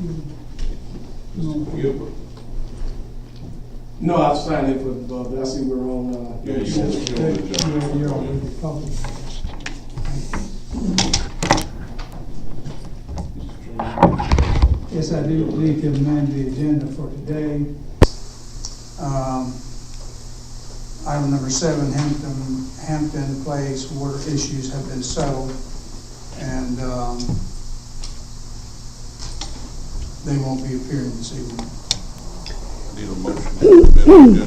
Mr. Gilbert? No, I signed in for, but I see we're on, Yeah, you're on the agenda. You're on the public. Yes, I do believe to amend the agenda for today. Item number 7, Hampton Place water issues have been settled, and they won't be appearing this evening. Need a motion to amend the agenda.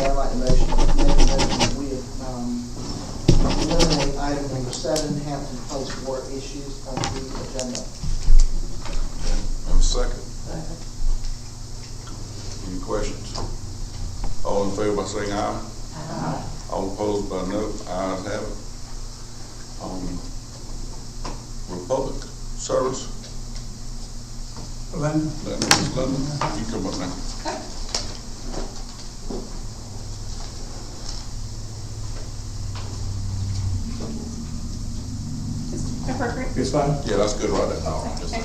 I'd like to make a motion that we eliminate item number 7, Hampton Place water issues on the agenda. Have a second? Any questions? All in favor by saying aye? Aye. All opposed by no? Ayes have it. Republic Service. Linda? Ms. Linda, you come up now. Appropriate. it's fine. Yeah, that's good right there. Okay.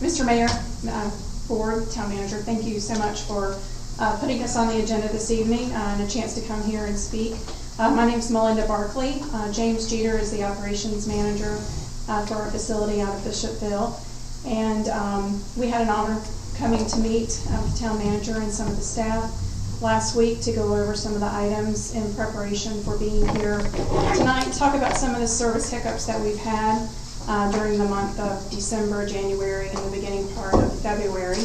Mr. Mayor, Board, Town Manager, thank you so much for putting us on the agenda this evening and a chance to come here and speak. My name is Melinda Barkley. James Jeter is the Operations Manager for our facility out of Bishopville. And we had an honor coming to meet the Town Manager and some of the staff last week to go over some of the items in preparation for being here tonight to talk about some of the service hiccups that we've had during the month of December, January, and the beginning part of February.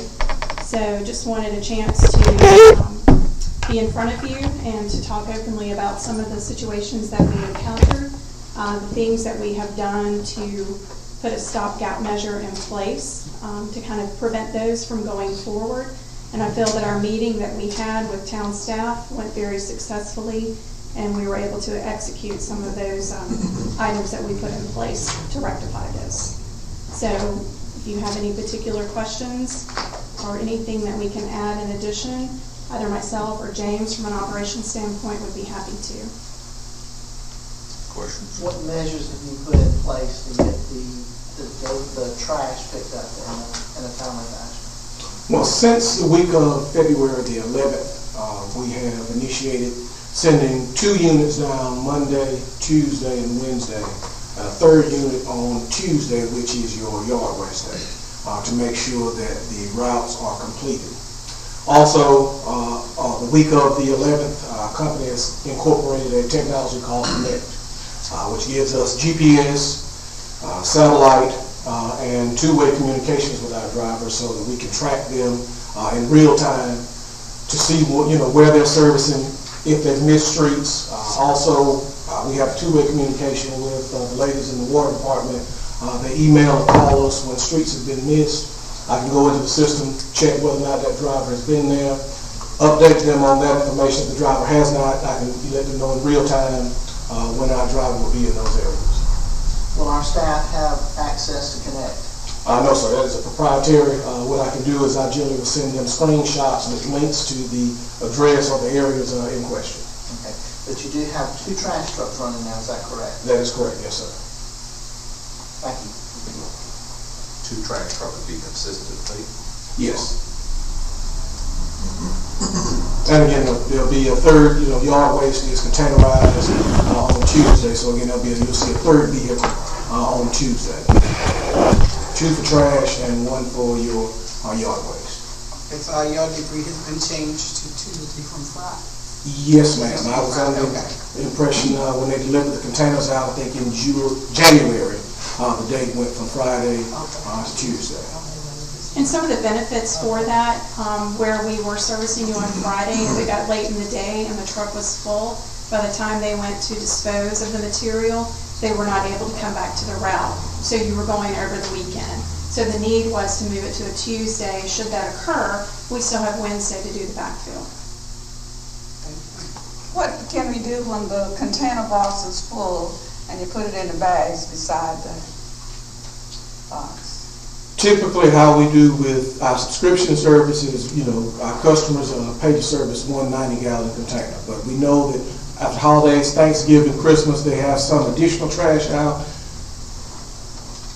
So just wanted a chance to be in front of you and to talk openly about some of the situations that we encountered, the things that we have done to put a stopgap measure in place to kind of prevent those from going forward. And I feel that our meeting that we had with town staff went very successfully, and we were able to execute some of those items that we put in place to rectify this. So if you have any particular questions or anything that we can add in addition, either myself or James from an operations standpoint would be happy to. Questions? What measures have you put in place to get the trash picked up in a timely fashion? Well, since the week of February the 11th, we have initiated sending 2 units down Monday, Tuesday, and Wednesday, and a 3rd unit on Tuesday, which is your yard waste day, to make sure that the routes are completed. Also, the week of the 11th, our company has incorporated a technology called Connect, which gives us GPS, satellite, and 2-way communications with our drivers so that we can track them in real time to see what, where they're servicing, if they've missed streets. Also, we have 2-way communication with the ladies in the water department. They email or call us when streets have been missed. I can go into the system, check whether or not that driver has been there, update them on that information. If the driver has not, I can let them know in real time when our driver will be in those areas. Will our staff have access to Connect? No, sir. That is a proprietary. What I can do is I generally will send them screenshots with links to the address or the areas in question. Okay. But you do have 2 trash trucks running now, is that correct? That is correct, yes, sir. Thank you. 2 trash trucks would be consistently? Yes. And again, there'll be a 3rd, yard waste is containerized on Tuesday. So again, you'll see a 3rd vehicle on Tuesday. 2 for trash and 1 for your yard waste. If your debris has been changed to Tuesday from Friday? Yes, ma'am. I was under the impression when they delivered the containers out, I think in January, the date went from Friday to Tuesday. And some of the benefits for that, where we were servicing you on Friday and it got late in the day and the truck was full, by the time they went to dispose of the material, they were not able to come back to the route. So you were going over the weekend. So the need was to move it to a Tuesday. Should that occur, we still have Wednesday to do the backfill. What can we do when the container box is full and you put it in the bags beside the box? Typically, how we do with our subscription services, our customers pay to service 1 90-gallon container. But we know that after holidays, Thanksgiving, Christmas, they have some additional trash out.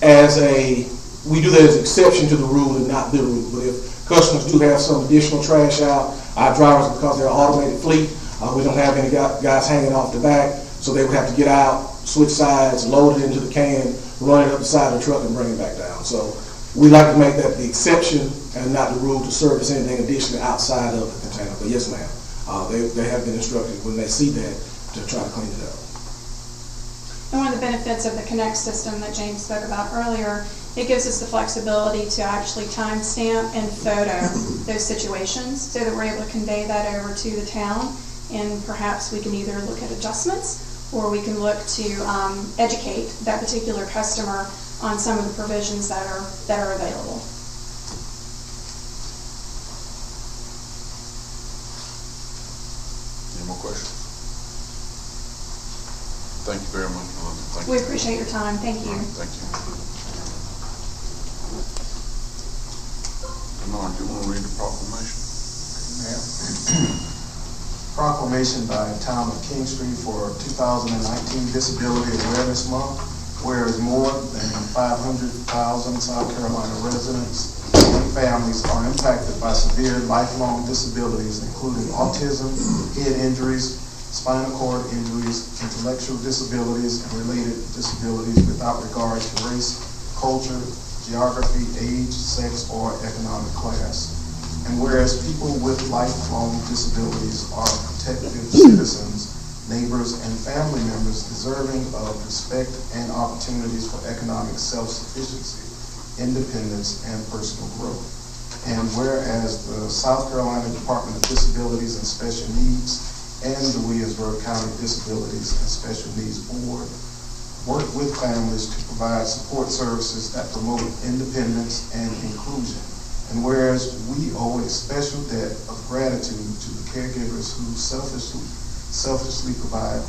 As a we do that as an exception to the rule and not the rule. But if customers do have some additional trash out, our drivers, because they're an automated fleet, we don't have any guys hanging off the back, so they would have to get out, switch sides, load it into the can, run it up the side of the truck and bring it back down. So we like to make that the exception and not the rule to service anything additionally outside of the container. But yes, ma'am, they have been instructed when they see that to try to clean it up. And one of the benefits of the Connect system that James spoke about earlier, it gives us the flexibility to actually timestamp and photo those situations so that we're able to convey that over to the town, and perhaps we can either look at adjustments or we can look to educate that particular customer on some of the provisions that are available. Any more questions? Thank you very much, Melinda. Thank We you. appreciate your time. Thank you. Thank you. Bernard, do you want to read the proclamation? Proclamation by Town of Kingstree for 2019 Disability Awareness Month. Whereas more than 500,000 South Carolina residents and families are impacted by severe lifelong disabilities, including autism, head injuries, spinal cord injuries, intellectual disabilities, and related disabilities without regard to race, culture, geography, age, sex, or economic class. And whereas people with lifelong disabilities are protected citizens, neighbors, and family members deserving of respect and opportunities for economic self-sufficiency, independence, and personal growth. And whereas the South Carolina Department of Disabilities and Special Needs and the Williamsburg County Disabilities and Special Needs Board work with families to provide support services that promote independence and inclusion. And whereas we owe a special debt of gratitude to the caregivers who selflessly provide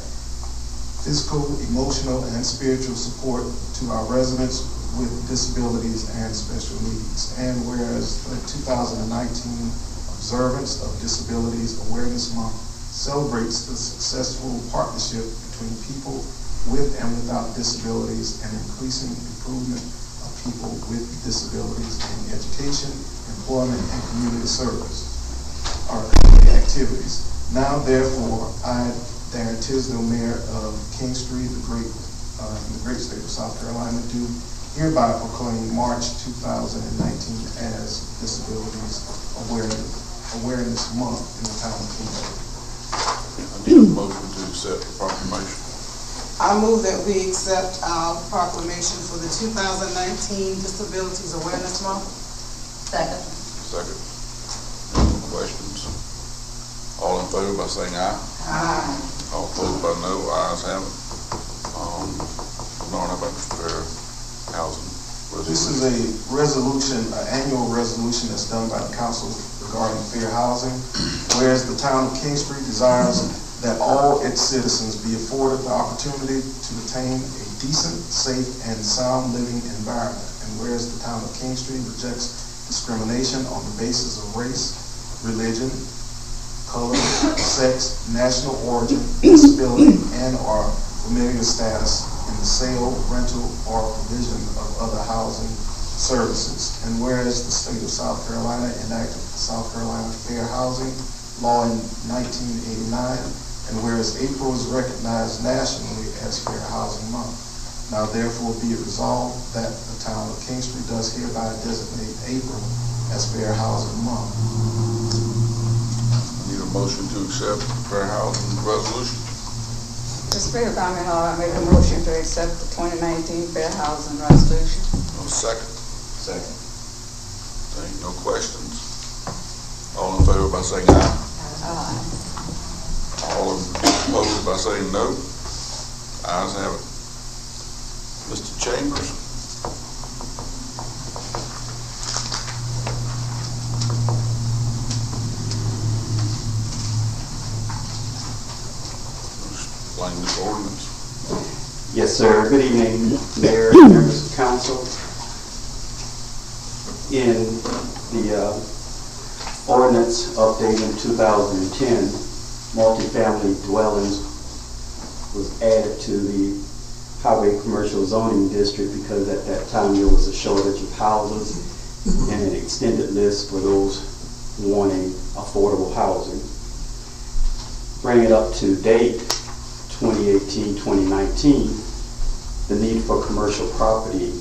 physical, emotional, and spiritual support to our residents with disabilities and special needs. And whereas the 2019 observance of Disabilities Awareness Month celebrates the successful partnership between people with and without disabilities and increasing improvement of people with disabilities in education, employment, and community service, our community activities. Now, therefore, I, Darren Tisdale, Mayor of Kingstree, in the great state of South Carolina, do hereby proclaim March 2019 as Disabilities Awareness Month in the town of Kingstree. I need a motion to accept the proclamation. I move that we accept our proclamation for the 2019 Disabilities Awareness Month. Second. Second. Any questions? All in favor by saying aye. Aye. All opposed by no. Ayes have it. Bernard, how about the fair housing resolution? This is a resolution, an annual resolution that's done by the council regarding fair housing. Whereas the town of Kingstree desires that all its citizens be afforded the opportunity to attain a decent, safe, and sound living environment. And whereas the town of Kingstree rejects discrimination on the basis of race, religion, color, sex, national origin, disability, and/or familial status in the sale, rental, or provision of other housing services. And whereas the state of South Carolina enacted the South Carolina Fair Housing Law in 1989, and whereas April is recognized nationally as Fair Housing Month. Now therefore be it resolved that the town of Kingstree does hereby designate April as Fair Housing Month. I need a motion to accept the fair housing resolution. The Spirit of Common Law, I make a motion to accept the 2019 Fair Housing Resolution. No second. Second. No questions. All in favor by saying aye. Aye. All opposed by saying no. Ayes have it. Mr. Chambers. Explain this ordinance. Yes, sir. Good evening, Mayor, members of council. In the ordinance update in 2010, multifamily dwellings was added to the highway commercial zoning district because at that time there was a shortage of houses and an extended list for those wanting affordable housing. Bring it up to date, 2018-2019, the need for commercial property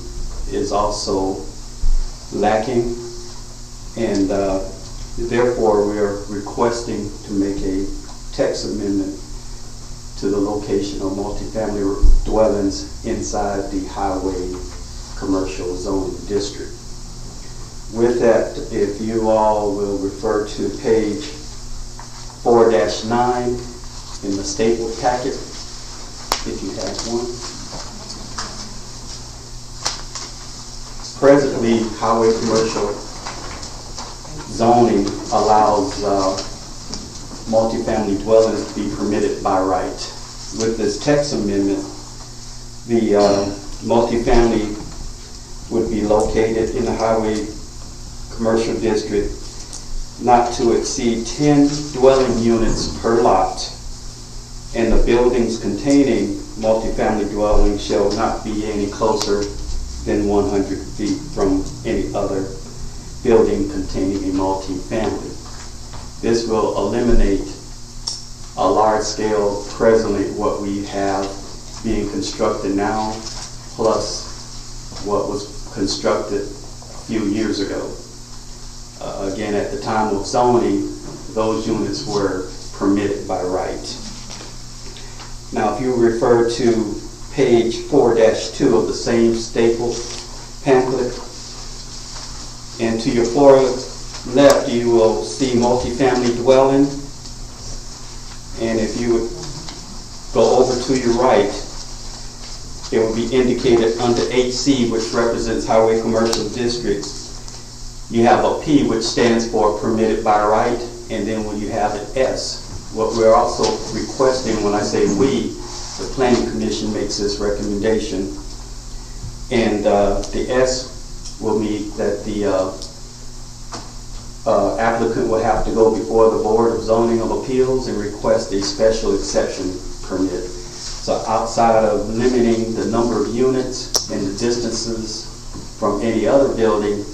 is also lacking, and therefore we are requesting to make a text amendment to the location of multifamily dwellings inside the highway commercial zoning district. With that, if you all will refer to page 4-9 in the stapled packet, if you have one. Presently, highway commercial zoning allows multifamily dwellings to be permitted by right. With this text amendment, the multifamily would be located in the highway commercial district not to exceed 10 dwelling units per lot, and the buildings containing multifamily dwellings shall not be any closer than 100 feet from any other building containing a multifamily. This will eliminate a large scale, presently what we have being constructed now, plus what was constructed a few years ago. Again, at the time of zoning, those units were permitted by right. Now, if you refer to page 4-2 of the same staple pamphlet, and to your far left, you will see multifamily dwelling. And if you would go over to your right, it will be indicated under HC, which represents highway commercial districts. You have a P, which stands for permitted by right, and then when you have an S, what we're also requesting, when I say we, the Planning Commission makes this recommendation, and the S will mean that the applicant will have to go before the Board of Zoning of Appeals and request a special exception permit. So outside of limiting the number of units and the distances from any other building,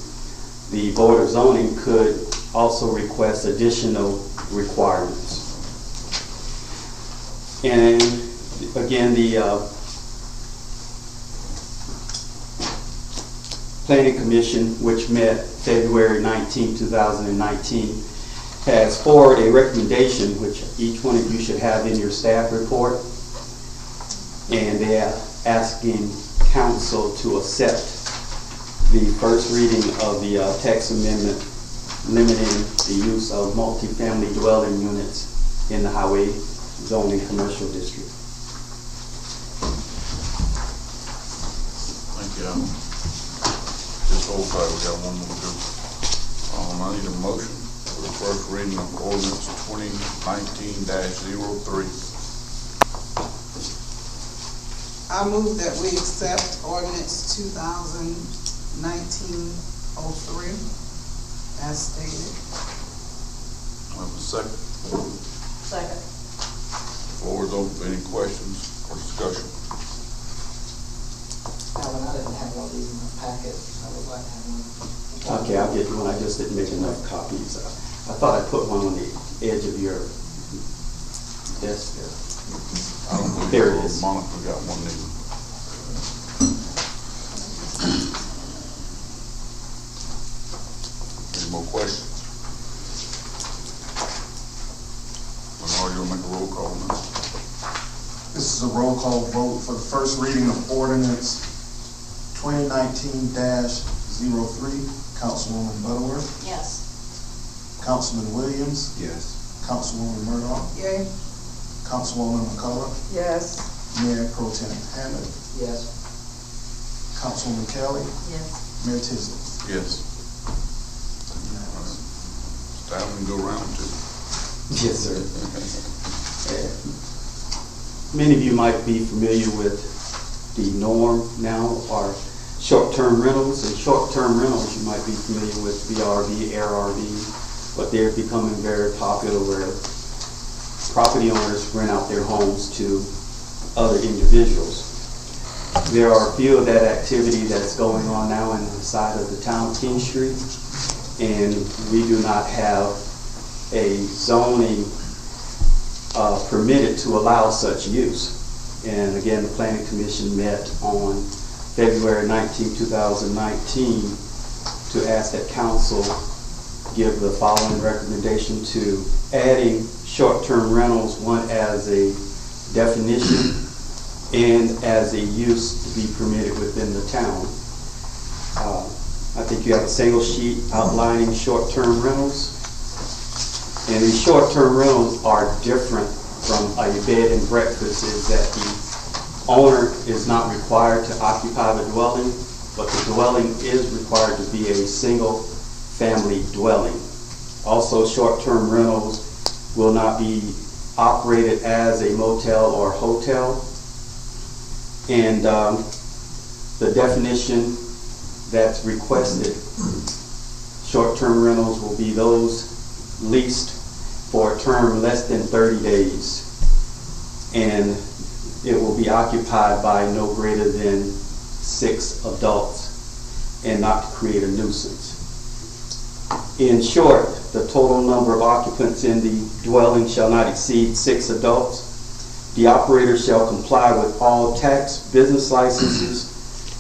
the Board of Zoning could also request additional requirements. And again, the Planning Commission, which met February 19, 2019, has forwarded a recommendation, which each one of you should have in your staff report, and they are asking council to accept the first reading of the text amendment limiting the use of multifamily dwelling units in the highway zoning commercial district. Thank you, Alan. Just hold tight, we got one more to do. I need a motion for the first reading of ordinance 2019-03. I move that we accept ordinance 2019-03 as stated. I have a second. Second. Floor is open for any questions or discussion. Alan, I didn't have one of these in my packet. I would like to have one. Okay, I'll get you one. I just didn't make enough copies. I thought I put one on the edge of your desk there. I don't believe There it is. Monica got one either. Any more questions? Lenore, you'll make a roll call on this? This is a roll call vote for the first reading of ordinance 2019-03. Councilwoman Butterworth, Yes. Councilman Williams, Yes. Councilwoman Murdoch, Yay. Councilwoman McCullough, Yes. Mayor Pro Tem Hammond, Yes. Councilwoman Kelly, Yes. Mayor Tisdale. Yes. Time we can go around too. Yes, sir. Many of you might be familiar with the norm now, or short-term rentals. And short-term rentals, you might be familiar with VRV, AirRV, but they're becoming very popular where property owners rent out their homes to other individuals. There are a few of that activity that's going on now in the side of the town of Kingstree, and we do not have a zoning permitted to allow such use. And again, the Planning Commission met on February 19, 2019 to ask that council give the following recommendation to adding short-term rentals, one as a definition and as a use to be permitted within the town. I think you have a single sheet outlining short-term rentals. And these short-term rentals are different from a bed and breakfast, is that the owner is not required to occupy the dwelling, but the dwelling is required to be a single family dwelling. Also, short-term rentals will not be operated as a motel or hotel. And the definition that's requested, short-term rentals will be those leased for a term less than 30 days. And it will be occupied by no greater than 6 adults and not to create a nuisance. In short, the total number of occupants in the dwelling shall not exceed 6 adults. The operator shall comply with all tax, business licenses,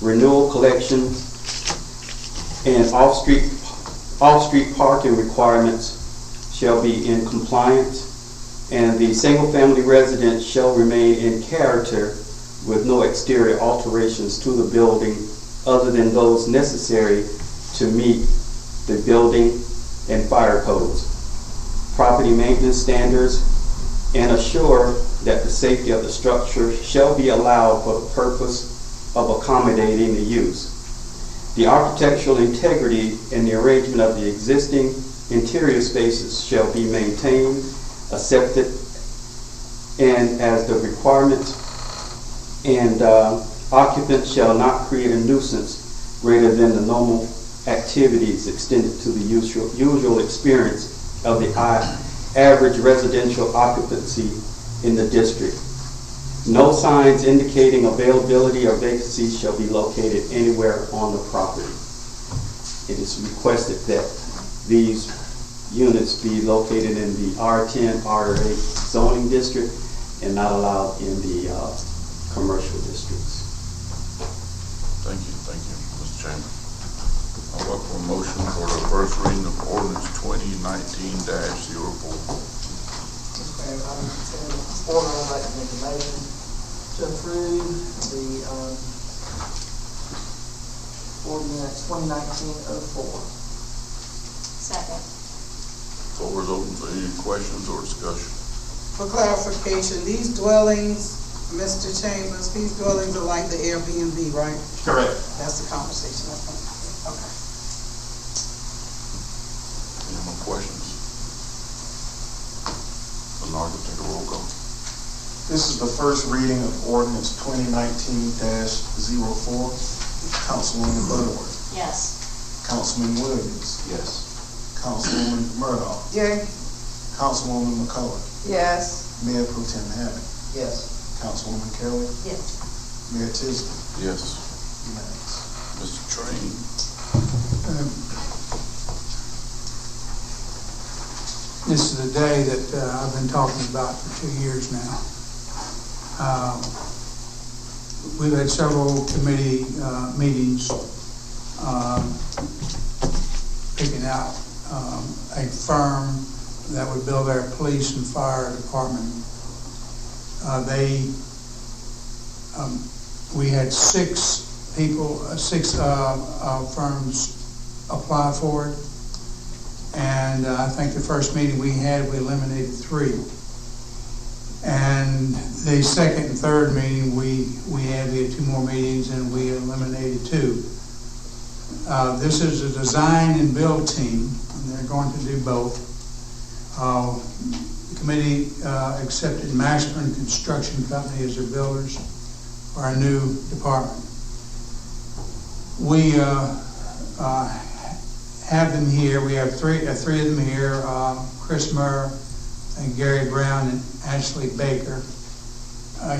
renewal collection, and off-street parking requirements shall be in compliance, and the single-family residence shall remain in character with no exterior alterations to the building other than those necessary to meet the building and fire codes, property maintenance standards, and assure that the safety of the structure shall be allowed for the purpose of accommodating the use. The architectural integrity and the arrangement of the existing interior spaces shall be maintained, accepted, and as the requirements, and occupants shall not create a nuisance greater than the normal activities extended to the usual experience of the average residential occupancy in the district. No signs indicating availability or vacancy shall be located anywhere on the property. It is requested that these units be located in the R10, R8 zoning district and not allowed in the commercial districts. Thank you, Mr. Chairman. I'll look for a motion for the first reading of ordinance 2019-04. Mr. Mayor, order I'd like to make a motion to approve the ordinance 2019-04. Second. Floor is open for any questions or discussion. For clarification, these dwellings, Mr. Chambers, these dwellings are like the Airbnb, right? Correct. That's the conversation. Okay. Any more questions? Bernard, take a roll call. This is the first reading of ordinance 2019-04. Councilwoman Butterworth. Yes. Councilman Williams. Yes. Councilwoman Murdoch. Yay. Councilwoman McCullough. Yes. Mayor Pro Tem Hammond. Yes. Councilwoman Kelly. Yes. Mayor Tisdale. Yes. Unanimous. Mr. Train. This is the day that I've been talking about for 2 years now. We've had several committee meetings picking out a firm that would build our police and fire department. We had 6 firms apply for it. And I think the first meeting we had, we eliminated 3. And the second and third meeting, we had 2 more meetings and we eliminated 2. This is a design and build team, and they're going to do both. The committee accepted Mastern Construction Company as their builders for our new department. We have them here. We have 3 of them here, Chris Murr and Gary Brown and Ashley Baker.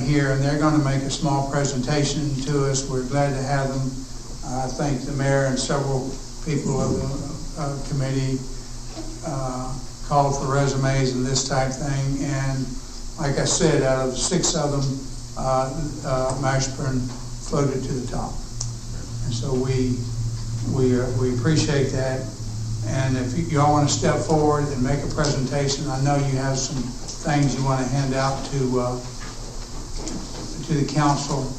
here, and they're going to make a small presentation to us. We're glad to have them. I thank the mayor and several people of the committee called for resumes and this type thing. And like I said, out of the 6 of them, Mashburn floated to the top. And so we appreciate that. And if you all want to step forward and make a presentation, I know you have some things you want to hand out to the council.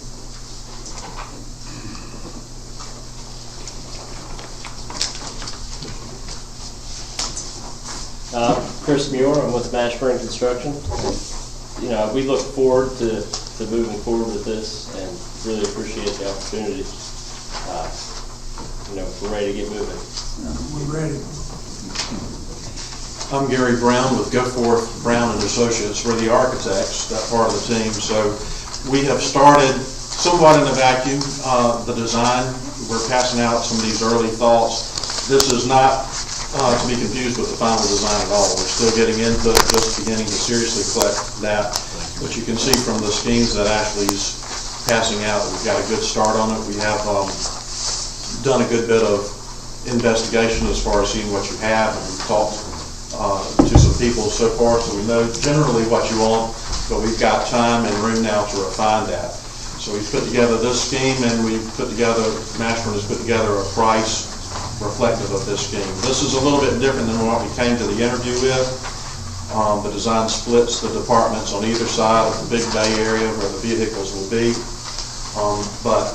Chris Muir, I'm with Mashburn Construction. You know, we look forward to moving forward with this and really appreciate the opportunity. You know, we're ready to get moving. We're ready. I'm Gary Brown with Goforth Brown and Associates. We're the architects, that part of the team. So we have started somewhat in a vacuum, the design. We're passing out some of these early thoughts. This is not to be confused with the final design at all. We're still getting into it, just beginning to seriously collect that. But you can see from the schemes that Ashley's passing out that we've got a good start on it. We have done a good bit of investigation as far as seeing what you have, and we've talked to some people so far, so we know generally what you want, but we've got time and room now to refine that. So we've put together this scheme, and Mashburn has put together a price reflective of this scheme. This is a little bit different than what we came to the interview with. The design splits the departments on either side of the big bay area where the vehicles will be. But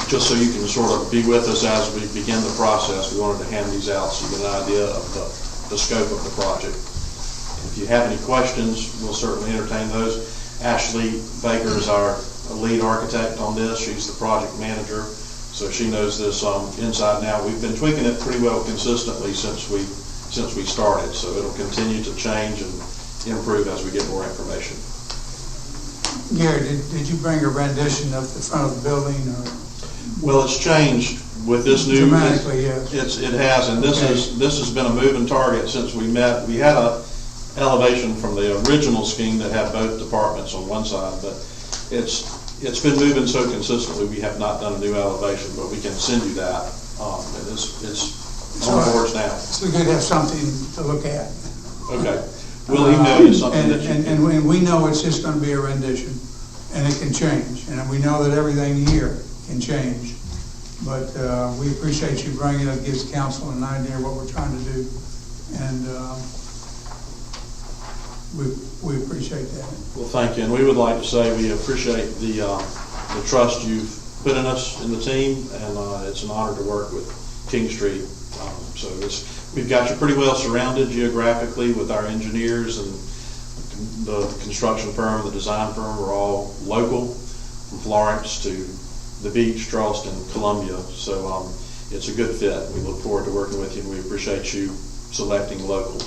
just so you can sort of be with us as we begin the process, we wanted to hand these out so you get an idea of the scope of the project. If you have any questions, we'll certainly entertain those. Ashley Baker is our lead architect on this. She's the project manager, so she knows this inside and out. We've been tweaking it pretty well consistently since we started, so it'll continue to change and improve as we get more information. Gary, did you bring a rendition of the front of the building? Or? Well, it's changed with this new. Dramatically, yes. It has, and this has been a moving target since we met. We had a elevation from the original scheme that had both departments on one side, but it's been moving so consistently we have not done a new elevation, but we can send you that. It's on the boards now. So we could have something to look at. Okay. We'll email you something and we know it's just going to be a rendition, and it can change, and we know that everything here can change. But we appreciate you bringing it. It gives council an idea of what we're trying to do, and we appreciate that. Well, thank you, and we would like to say we appreciate the trust you've put in us in the team, and it's an honor to work with Kingstree. So we've got you pretty well surrounded geographically with our engineers and the construction firm, the design firm. We're all local, from Florence to the beach, Charleston, Columbia. So it's a good fit. We look forward to working with you, and we appreciate you selecting local.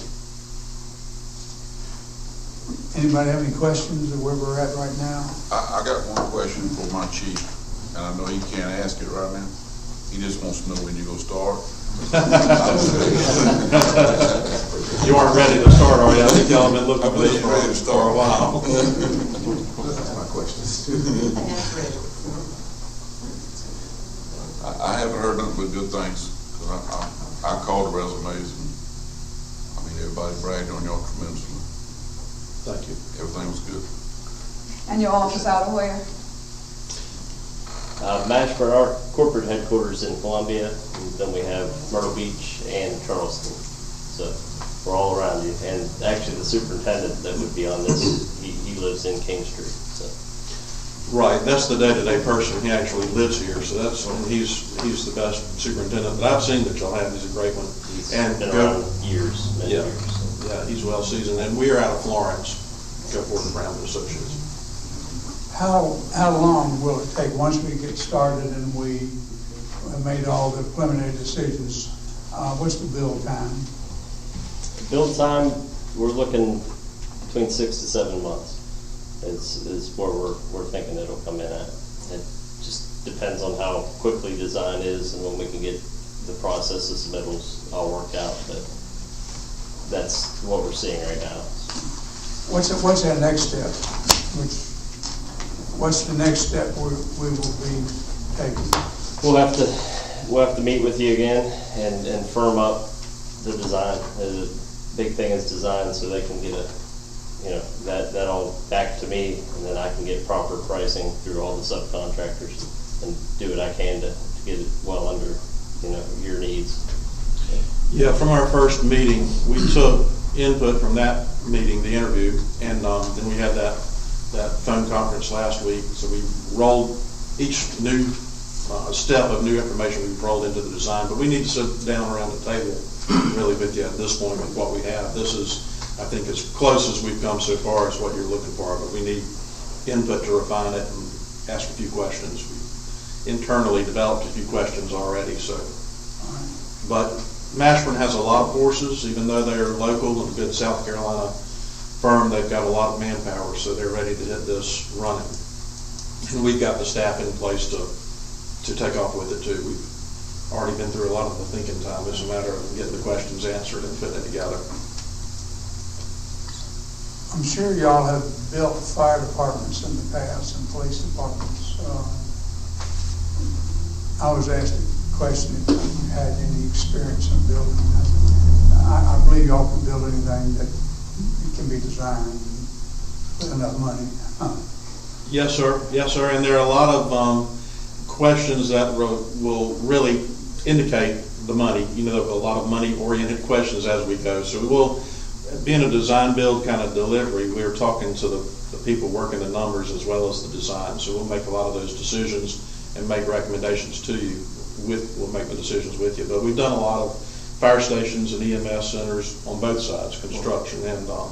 Anybody have any questions of where we're at right now? I got one question for my chief, and I know he can't ask it right now. He just wants to know when you're going to start. You aren't ready to start, are you? I think y'all have been looking for this for a while. That's my question. I haven't heard nothing but good things. I called the resumes, and everybody bragged on y'all tremendously. Thank you. Everything was good. And your office out of where? Mashburn, our corporate headquarters in Columbia, and then we have Myrtle Beach and Charleston. So we're all around you. And actually the superintendent that would be on this, he lives in Kingstree. So. Right, that's the day-to-day person. He actually lives here, so he's the best superintendent that I've seen that y'all have. He's a great one. He's been around many years. So. Yeah, he's well seasoned, and we are out of Florence. Goforth Brown and Associates. How long will it take once we get started and we made all the preliminary decisions? What's the build time? Build time, we're looking between 6 to 7 months. Is where we're thinking it'll come in at. It just depends on how quickly design is and when we can get the process of submittals all worked out. But that's what we're seeing right now. What's that next step? what's the next step we will be taking? We'll have to meet with you again and firm up the design. The big thing is design, so they can get that all back to me, and then I can get proper pricing through all the subcontractors and do what I can to get it well under, your needs. Yeah, from our first meeting, we took input from that meeting, the interview, and then we had that phone conference last week. So we rolled each new step of new information we've rolled into the design, but we need to sit down around the table really with you at this point with what we have. This is, I think, as close as we've come so far as what you're looking for, but we need input to refine it and ask a few questions. We internally developed a few questions already, so. But Mashburn has a lot of forces, even though they're local and a good South Carolina firm, they've got a lot of manpower, so they're ready to hit this running. And we've got the staff in place to take off with it too. We've already been through a lot of the thinking time. It's a matter of getting the questions answered and putting it together. I'm sure y'all have built fire departments in the past and police departments. I was asked a question if you had any experience in building. I believe y'all can build anything that it can be designed with enough money. Yes, sir. Yes, sir. And there are a lot of questions that will really indicate the money. A lot of money-oriented questions as we go. So we will, being a design build kind of delivery, we're talking to the people working the numbers as well as the design. So we'll make a lot of those decisions and make recommendations to you. We'll make the decisions with you. But we've done a lot of fire stations and EMS centers on both sides, construction and our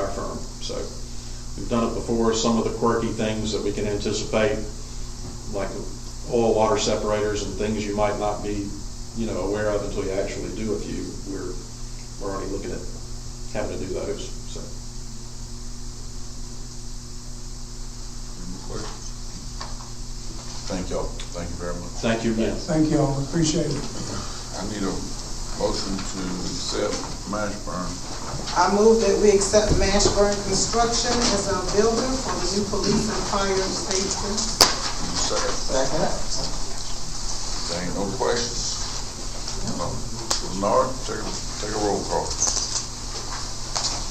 firm. So we've done it before. Some of the quirky things that we can anticipate, like oil water separators and things you might not be, aware of until you actually do a few. We're already looking at having to do those. So. Any questions? Thank y'all. Thank you very much. Thank you again. Thank y'all. Appreciate it. I need a motion to accept Mashburn. I move that we accept Mashburn Construction as our builder for the new police and fire station. Second. There ain't no questions. No. Nard, take a roll call.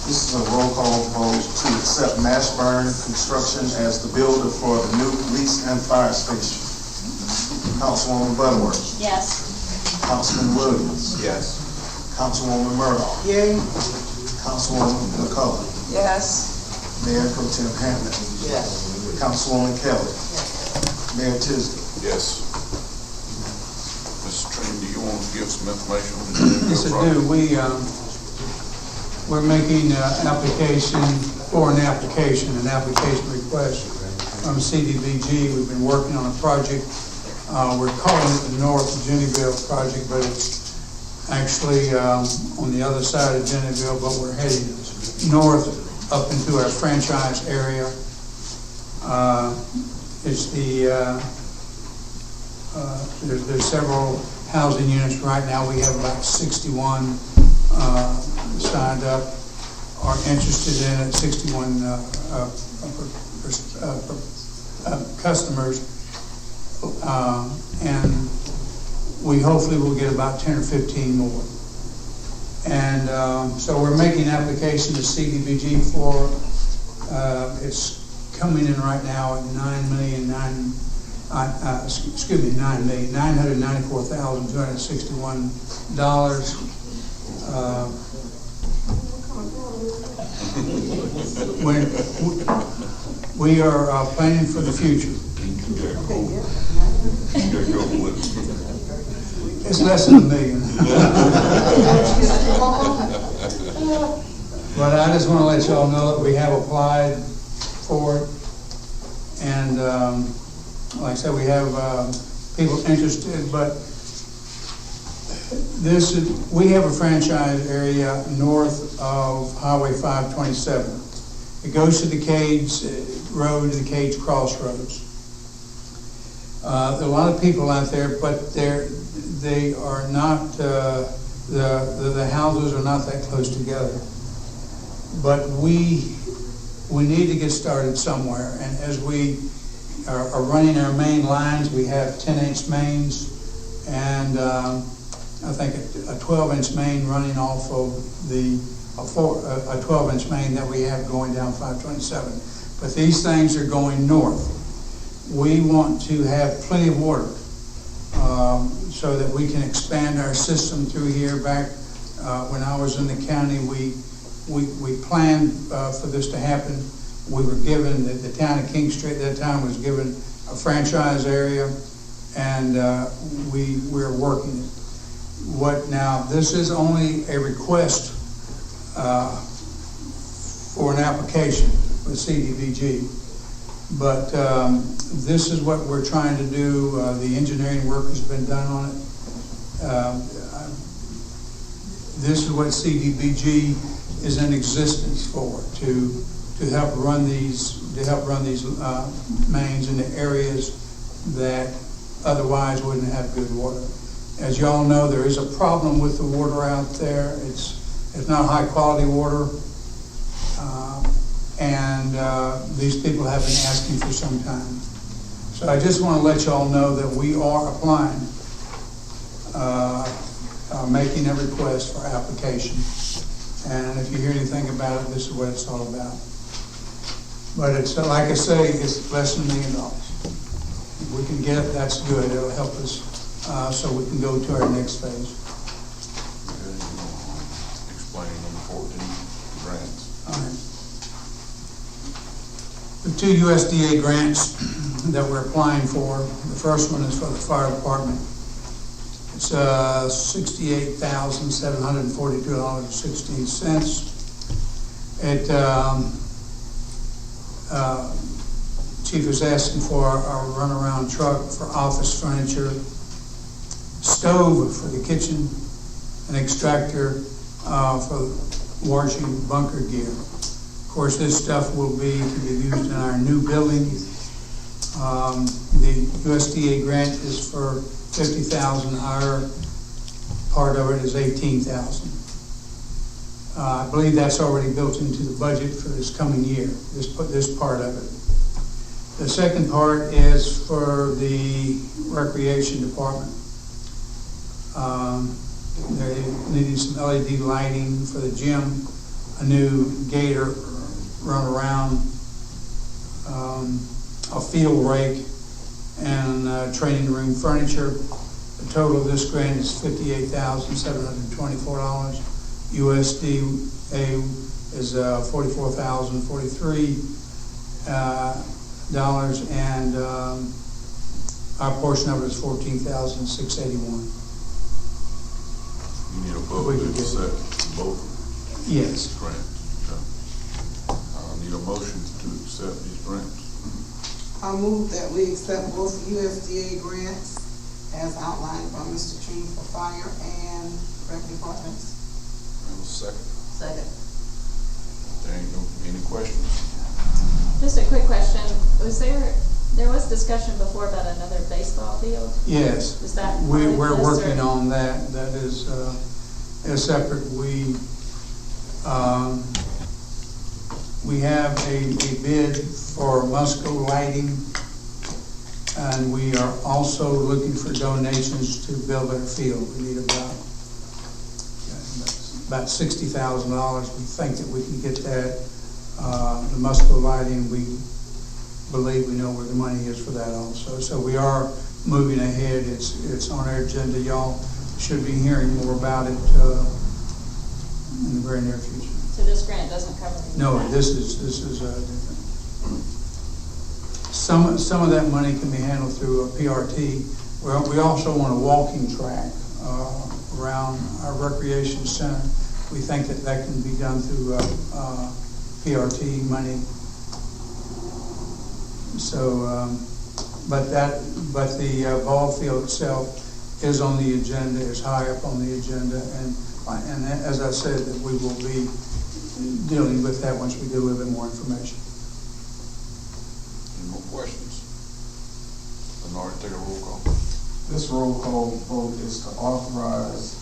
This is a roll call vote to accept Mashburn Construction as the builder for the new police and fire station. Councilwoman Butterworth. Yes. Councilman Williams. Yes. Councilwoman Murdoch. Yay. Councilwoman McCullough. Yes. Mayor Pro Tem Hammond. Yes. Councilwoman Kelly. Mayor Tisdale. Yes. Mr. Trini, do you want to give some information on the Yes, I do. We're making an application request from CDBG. We've been working on a project. We're calling it the North Jennyville project, but it's actually on the other side of Jennyville, but we're heading north up into our franchise area. It's there's several housing units right now. We have about 61 signed up or interested in it, 61 customers, and we hopefully will get about 10 or 15 more. And so we're making an application to CDBG for, it's coming in right now at $9,994,261. We are planning for the future. It's less than $1 million. But I just want to let y'all know that we have applied for it. And like I said, we have people interested, but we have a franchise area north of Highway 527. It goes to the Cades Road and the Cades Crossroads. There are a lot of people out there, but they are not, the houses are not that close together. But we we need to get started somewhere. And as we are running our main lines, we have 10-inch mains, and I think a 12-inch main running off of a 12-inch main that we have going down 527. But these things are going north. We want to have plenty of water so that we can expand our system through here. Back when I was in the county, we planned for this to happen. We were given, the town of Kingstree at that time was given a franchise area, and we're working it. Now, this is only a request for an application with CDBG, but this is what we're trying to do. The engineering work has been done on it. This is what CDBG is in existence for, to help run these mains in the areas that otherwise wouldn't have good water. As you all know, there is a problem with the water out there. It's not high quality water, and these people have been asking for some time. So I just want to let you all know that we are applying, making a request for application. And if you hear anything about it, this is what it's all about. But it's, like I say, it's less than $1 million. If we can get it, that's good. It'll help us so we can go to our next phase. Explain number 14, grants. All right. The 2 USDA grants that we're applying for, the first one is for the fire department. It's $68,742.16. Chief is asking for a runaround truck for office furniture, stove for the kitchen, an extractor for washing bunker gear. Of course, this stuff will be to be used in our new building. The USDA grant is for $50,000. Our part of it is $18,000. I believe that's already built into the budget for this coming year, this part of it. The second part is for the recreation department. They needed some LED lighting for the gym, a new gator run around, a field rake, and training room furniture. The total of this grant is $58,724. USDA is $44,043, and our portion of it is $14,681. You need a vote to accept both Yes. grants. Okay. I need a motion to accept these grants. I move that we accept both USDA grants as outlined by Mr. King for fire and rec departments. And a second. Second. There ain't any questions? Just a quick question. There was discussion before about another baseball field? Yes. Is that we're this, working or? on that. That is separate. We have a bid for Musco lighting, and we are also looking for donations to build our field. We need about $60,000. We think that we can get that. The Musco lighting, we believe we know where the money is for that also. So we are moving ahead. It's on our agenda. Y'all should be hearing more about it in the very near future. So this grant doesn't cover anything? No, this is different. Some of that money can be handled through a PRT. We also want a walking track around our recreation center. We think that can be done through PRT money. So, but the ball field itself is on the agenda, is high up on the agenda, and as I said, that we will be dealing with that once we get a little bit more information. Any more questions? Bernard, take a roll call. This roll call vote is to authorize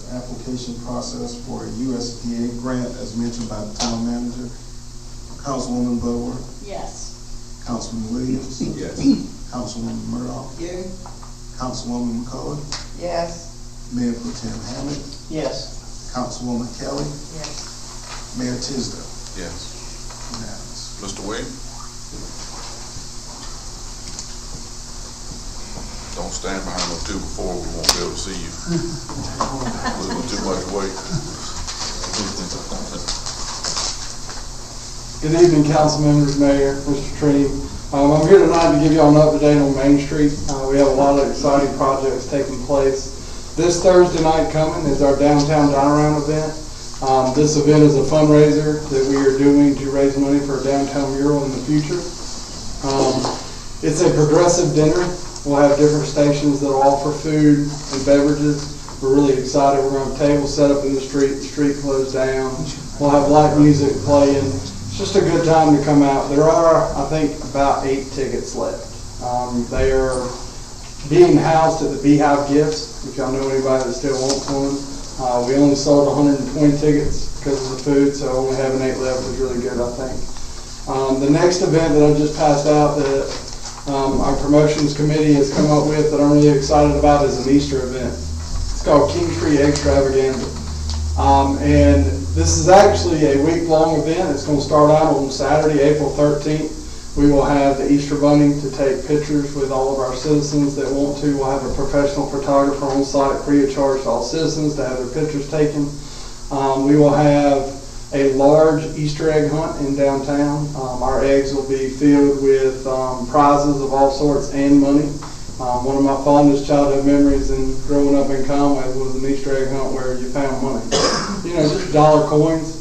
the application process for a USDA grant as mentioned by the town manager. Councilwoman Butterworth, Yes. Councilman Williams, Yes. Councilwoman Murdoch, Yay. Councilwoman McCoy, Yes. Mayor Pro Tem Hammond, Yes. Councilwoman Kelly, Yes. Mayor Tisdale. Yes. Unanimous. Mr. Williams? Don't stand behind those 2 before, we won't be able to see you. Losing too much weight. Good evening, council members, mayor, Mr. Tree. I'm here tonight to give you all an update on Main Street. We have a lot of exciting projects taking place. This Thursday night coming is our downtown dine-around event. This event is a fundraiser that we are doing to raise money for a downtown mural in the future. It's a progressive dinner. We'll have different stations that will offer food and beverages. We're really excited. We're going to have tables set up in the street closed down. We'll have live music playing. It's just a good time to come out. There are, I think, about 8 tickets left. They are being housed at the Beehive Gifts, if y'all know anybody that still wants one. We only sold 120 tickets because of the food, so only having 8 left is really good, I think. The next event that I just passed out that our promotions committee has come up with that I'm really excited about is an Easter event. It's called Kingstree Extravaganza. And this is actually a week-long event. It's going to start out on Saturday, April 13th. We will have the Easter Bunny to take pictures with all of our citizens that want to. We'll have a professional photographer on site free of charge to all citizens to have their pictures taken. We will have a large Easter egg hunt in downtown. Our eggs will be filled with prizes of all sorts and money. One of my fondest childhood memories in growing up in Conway was an Easter egg hunt where you found money. Just dollar coins.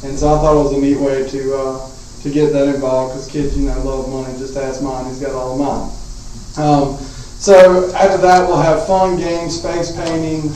And so I thought it was a neat way to get that involved because kids, love money. Just ask mine, he's got all of mine. So after that, we'll have fun games, face painting,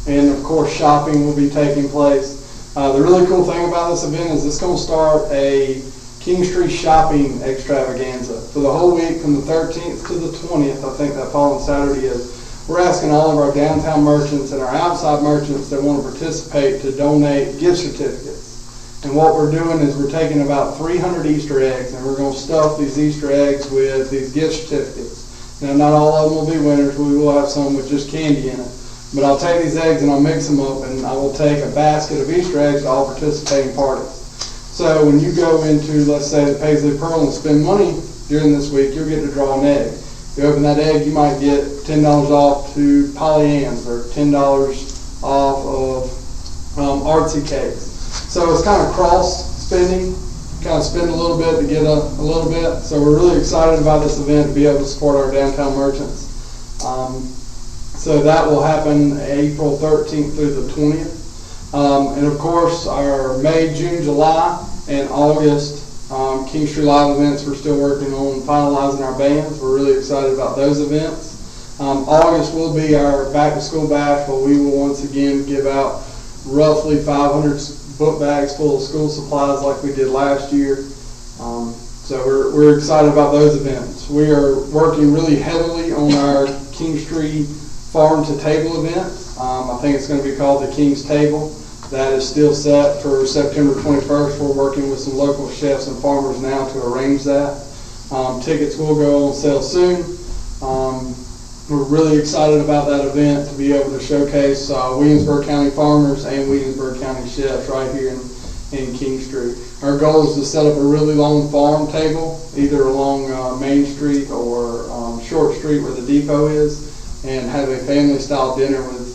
and of course shopping will be taking place. The really cool thing about this event is it's going to start a Kingstree shopping extravaganza. For the whole week from the 13th to the 20th, I think that following Saturday is, we're asking all of our downtown merchants and our outside merchants that want to participate to donate gift certificates. And what we're doing is we're taking about 300 Easter eggs and we're going to stuff these Easter eggs with these gift certificates. Now, not all of them will be winners. We will have some with just candy in it. But I'll take these eggs and I'll mix them up and I will take a basket of Easter eggs to all participating parties. So when you go into, let's say, the Paisley Pearl and spend money during this week, you'll get to draw an egg. If you open that egg, you might get $10 off to Pollyanns or $10 off of Artsy Cakes. So it's kind of cross spending, kind of spend a little bit to get a little bit. So we're really excited about this event to be able to support our downtown merchants. So that will happen April 13th through the 20th. And of course, our May, June, July, and August Kingstree Live events, we're still working on finalizing our bands. We're really excited about those events. August will be our back to school bash where we will once again give out roughly 500 book bags full of school supplies like we did last year. So we're excited about those events. We are working really heavily on our Kingstree Farm to Table event. I think it's going to be called the King's Table. That is still set for September 21st. We're working with some local chefs and farmers now to arrange that. Tickets will go on sale soon. We're really excited about that event to be able to showcase Williamsburg County farmers and Williamsburg County chefs right here in Kingstree. Our goal is to set up a really long farm table, either along Main Street or Short Street where the depot is, and have a family-style dinner with,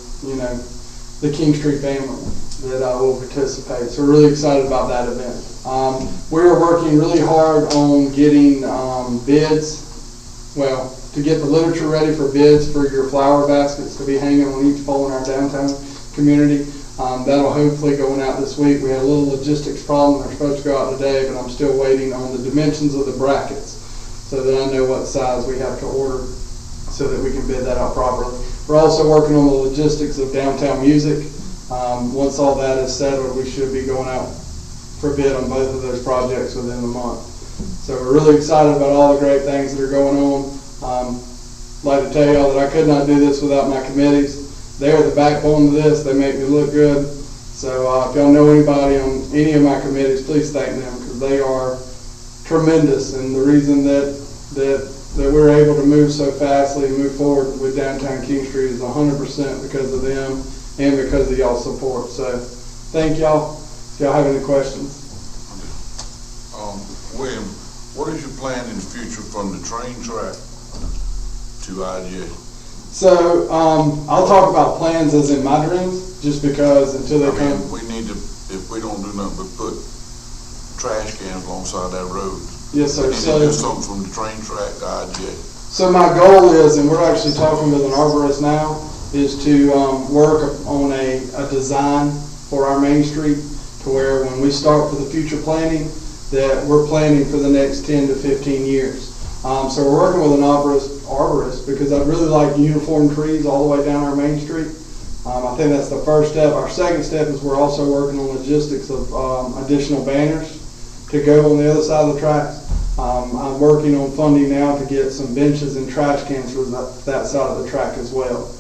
the Kingstree family that will participate. So we're really excited about that event. We're working really hard on getting bids, to get the literature ready for bids for your flower baskets to be hanging on each pole in our downtown community. That'll hopefully going out this week. We had a little logistics problem. They're supposed to go out today, but I'm still waiting on the dimensions of the brackets so that I know what size we have to order so that we can bid that out properly. We're also working on the logistics of downtown music. Once all that is settled, we should be going out for bid on both of those projects within the month. So we're really excited about all the great things that are going on. I'd like to tell y'all that I could not do this without my committees. They are the backbone of this. They make me look good. So So if y'all know anybody on any of my committees, please thank them, because they are tremendous. And the reason that we're able to move so fastly and move forward with downtown Kingstree is 100% because of them and because of y'all's support. So thank y'all. If y'all have any questions. William, what is your plan in the future from the train track to IGA? So I'll talk about plans as in my dreams, just because until they come. We need to, if we don't do nothing but put trash cans alongside that road. Yes, sir. We need to do something from the train track to IGA. So my goal is, and we're actually talking with an arborist now, is to work on a design for our Main Street to where when we start for the future planning, that we're planning for the next 10 to 15 years. So we're working with an arborist because I'd really like uniform trees all the way down our Main Street. I think that's the first step. Our second step is we're also working on logistics of additional banners to go on the other side of the tracks. I'm working on funding now to get some benches and trash cans for that side of the track as well.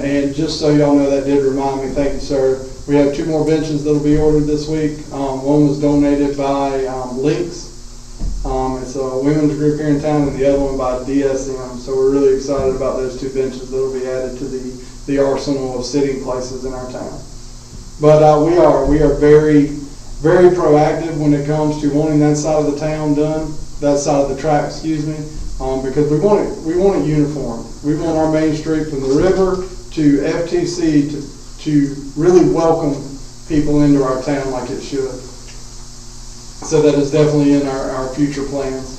And just so y'all know, that did remind me, thank you, sir. We have 2 more benches that'll be ordered this week. One was donated by Links. It's a women's group here in town, and the other one by DSM. So we're really excited about those 2 benches that'll be added to the arsenal of sitting places in our town. But we are very, very proactive when it comes to wanting that side of the town done, that side of the track, excuse me, because we want it uniform. We want our Main Street from the river to FTC to really welcome people into our town like it should. So that is definitely in our future plans.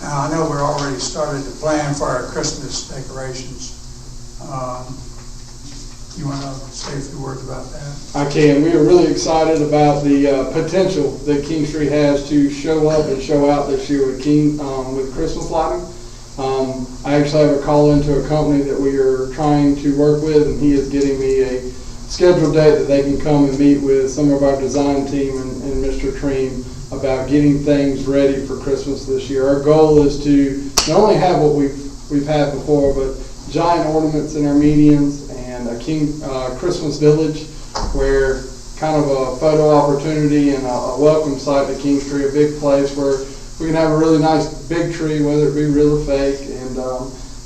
Now, I know we're already started to plan for our Christmas decorations. You want to say a few words about that? I can. We are really excited about the potential that Kingstree has to show up and show out this year with Christmas lighting. I actually have a call into a company that we are trying to work with, and he is getting me a scheduled date that they can come and meet with some of our design team and Mr. Treem about getting things ready for Christmas this year. Our goal is to not only have what we've had before, but giant ornaments in our medians and a Christmas village where kind of a photo opportunity and a welcome site to Kingstree, a big place where we can have a really nice big tree, whether it be real or fake, and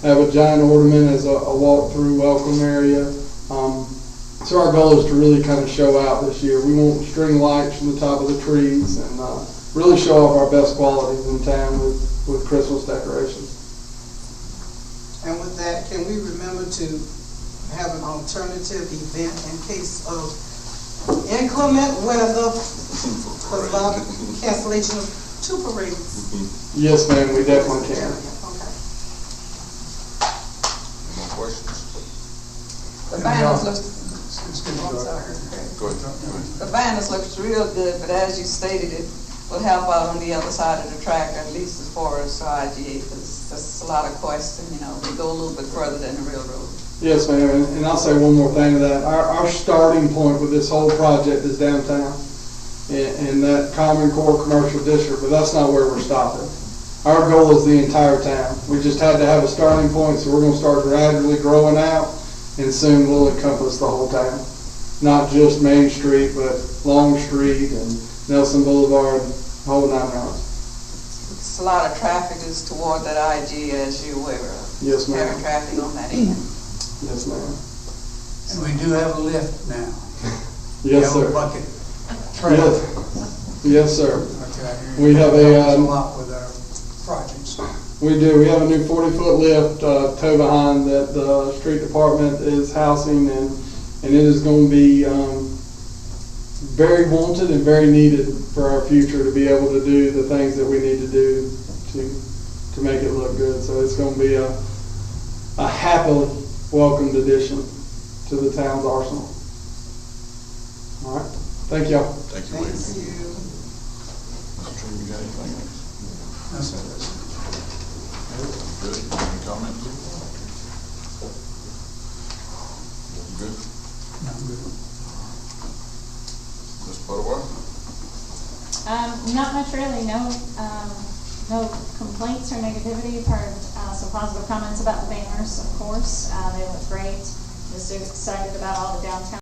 have a giant ornament as a walk-through welcome area. So our goal is to really kind of show out this year. We want string lights from the top of the trees and really show off our best qualities in town with Christmas decorations. And with that, can we remember to have an alternative event in case of inclement weather, cancellation of 2 parades? Yes, ma'am, we definitely can. Okay. Any more questions? The banners look, Go ahead. the banners looks real good, but as you stated, it will help out on the other side of the track, at least as far as IGA, because there's a lot of question, we go a little bit further than the railroad. Yes, ma'am, and I'll say one more thing to that. Our starting point with this whole project is downtown in that Common Core Commercial District, but that's not where we're stopping. Our goal is the entire town. We just had to have a starting point, so we're going to start gradually growing out, and soon we'll encompass the whole town. Not just Main Street, but Long Street and Nelson Boulevard, the whole 9 yards. It's a lot of traffic is toward that IG, as you're aware of. Yes, ma'am. Heavy traffic on that end. Yes, ma'am. And we do have a lift now. Yes, We have sir. a bucket trailer. Yes, sir. Okay. We have a lot with our projects. We do. We have a new 40-foot lift tow behind that the street department is housing, and it is going to be very wanted and very needed for our future to be able to do the things that we need to do to make it look good. So it's going to be a happily welcomed addition to the town's arsenal. All right. Thank y'all. Thank you, William. Mr. Treem, you got anything else? That's it. Good. Any comments? Good. No, I'm good. Ms. Butterworth? Not much really, no complaints or negativity. I've heard some positive comments about the banners, of course. They look great. just excited about all the downtown